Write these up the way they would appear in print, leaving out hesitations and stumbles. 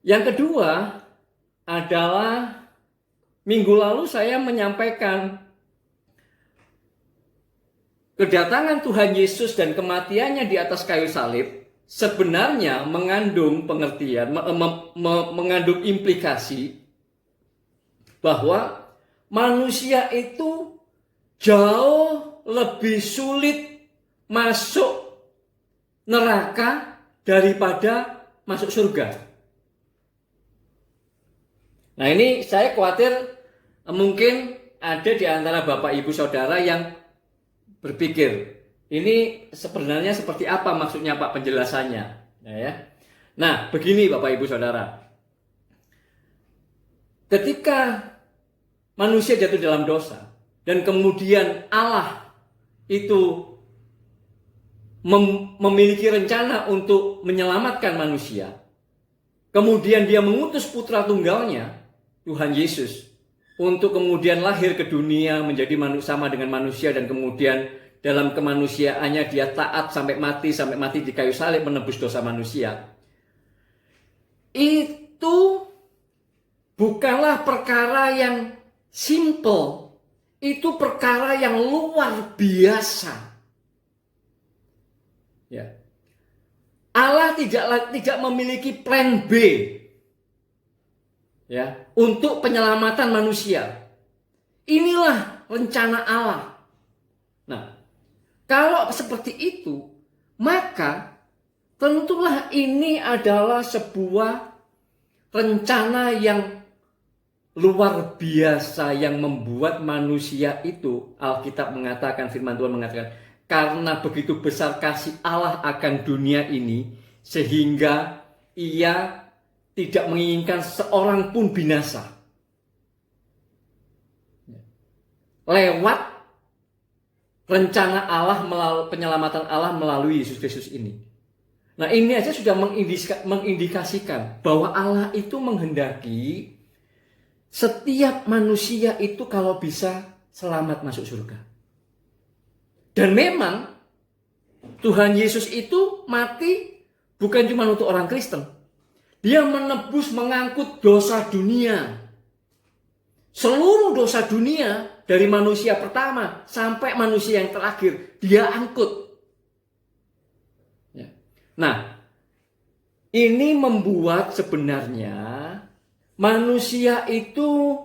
Yang kedua adalah minggu lalu saya menyampaikan kedatangan Tuhan Yesus dan kematiannya di atas kayu salib sebenarnya mengandung pengertian, mengandung implikasi bahwa manusia itu jauh lebih sulit masuk neraka daripada masuk surga. Nah, ini saya khawatir mungkin ada di antara Bapak Ibu Saudara yang berpikir, ini sebenarnya seperti apa maksudnya Pak penjelasannya? Nah, begini Bapak Ibu Saudara. Ketika manusia jatuh dalam dosa dan kemudian Allah itu memiliki rencana untuk menyelamatkan manusia, kemudian dia mengutus putra tunggalnya, Tuhan Yesus, untuk kemudian lahir ke dunia menjadi sama dengan manusia, dan kemudian dalam kemanusiaannya dia taat sampai mati di kayu salib menebus dosa manusia. Itu bukanlah perkara yang simple, itu perkara yang luar biasa. Ya. Allah tidak memiliki plan B, ya, untuk penyelamatan manusia. Inilah rencana Allah. Nah, kalau seperti itu, maka tentulah ini adalah sebuah rencana yang luar biasa yang membuat manusia itu, Alkitab mengatakan, firman Tuhan mengatakan, karena begitu besar kasih Allah akan dunia ini, sehingga ia tidak menginginkan seorang pun binasa. Lewat rencana Allah, penyelamatan Allah melalui Yesus Kristus ini. Nah, ini aja sudah mengindikasikan bahwa Allah itu menghendaki setiap manusia itu kalau bisa selamat masuk surga. Dan memang Tuhan Yesus itu mati bukan cuma untuk orang Kristen. Dia menebus, mengangkut dosa dunia. Seluruh dosa dunia dari manusia pertama sampai manusia yang terakhir dia angkut. Nah, ini membuat sebenarnya manusia itu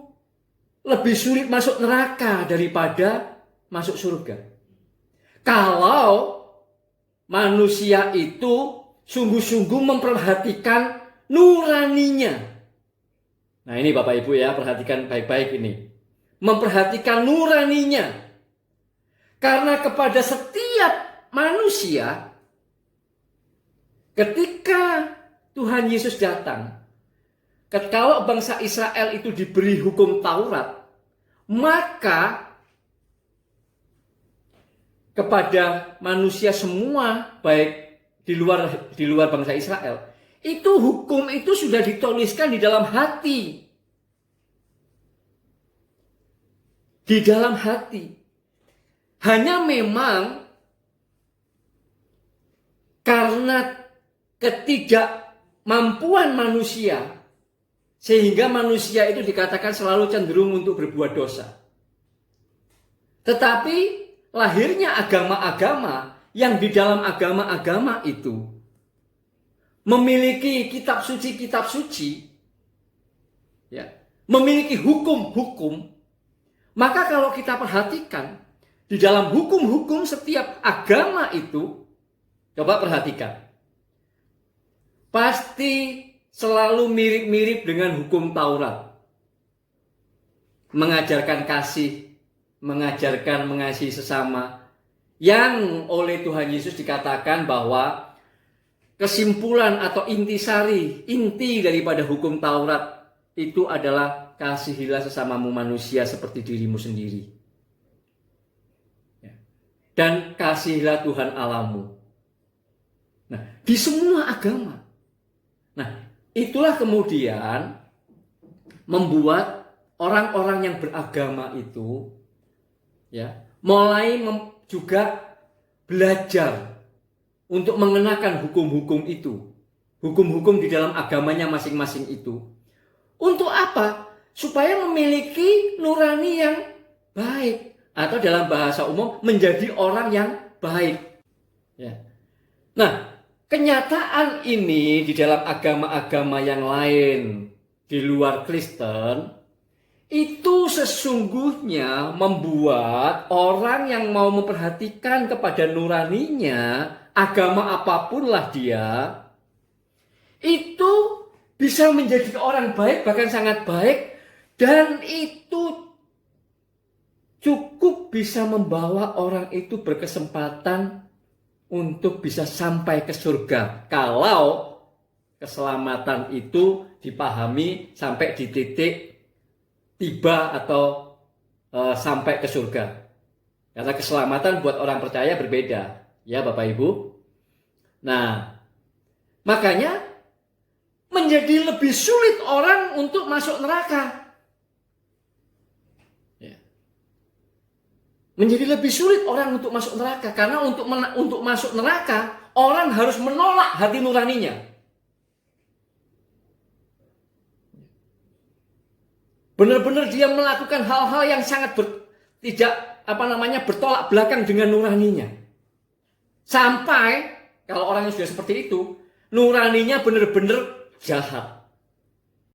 lebih sulit masuk neraka daripada masuk surga. Kalau manusia itu sungguh-sungguh memperhatikan nuraninya. Nah, ini Bapak Ibu ya, perhatikan baik-baik ini. Memperhatikan nuraninya. Karena kepada setiap manusia, ketika Tuhan Yesus datang, kalau bangsa Israel itu diberi hukum Taurat, maka kepada manusia semua, baik di luar bangsa Israel, itu hukum itu sudah dituliskan di dalam hati. Di dalam hati. Hanya memang karena ketidakmampuan manusia, sehingga manusia itu dikatakan selalu cenderung untuk berbuat dosa. Tetapi lahirnya agama-agama yang di dalam agama-agama itu memiliki kitab suci, ya, memiliki hukum-hukum. Maka kalau kita perhatikan di dalam hukum-hukum setiap agama itu, coba perhatikan, pasti selalu mirip-mirip dengan hukum Taurat. Mengajarkan kasih, mengajarkan mengasihi sesama, yang oleh Tuhan Yesus dikatakan bahwa kesimpulan atau inti daripada hukum Taurat itu adalah kasihilah sesamamu manusia seperti dirimu sendiri, dan kasihilah Tuhan Allahmu. Nah, di semua agama. Nah, itulah kemudian membuat orang-orang yang beragama itu, ya, mulai juga belajar untuk mengenakan hukum-hukum itu. hukum-hukum di dalam agamanya masing-masing itu. Untuk apa? Supaya memiliki nurani yang baik. Atau dalam bahasa umum, menjadi orang yang baik. Ya. Nah, kenyataan ini di dalam agama-agama yang lain di luar Kristen, itu sesungguhnya membuat orang yang mau memperhatikan kepada nuraninya, agama apapun lah dia, itu bisa menjadi orang baik, bahkan sangat baik, dan itu cukup bisa membawa orang itu berkesempatan untuk bisa sampai ke surga. Kalau keselamatan itu dipahami sampai di titik tiba atau sampai ke surga. Karena keselamatan buat orang percaya berbeda. Ya Bapak Ibu. Nah, makanya menjadi lebih sulit orang untuk masuk neraka. Menjadi lebih sulit orang untuk masuk neraka. Karena untuk masuk neraka, orang harus menolak hati nuraninya. Benar-benar dia melakukan hal-hal yang sangat bertolak belakang dengan nuraninya. Sampai, kalau orang yang sudah seperti itu, nuraninya benar-benar jahat.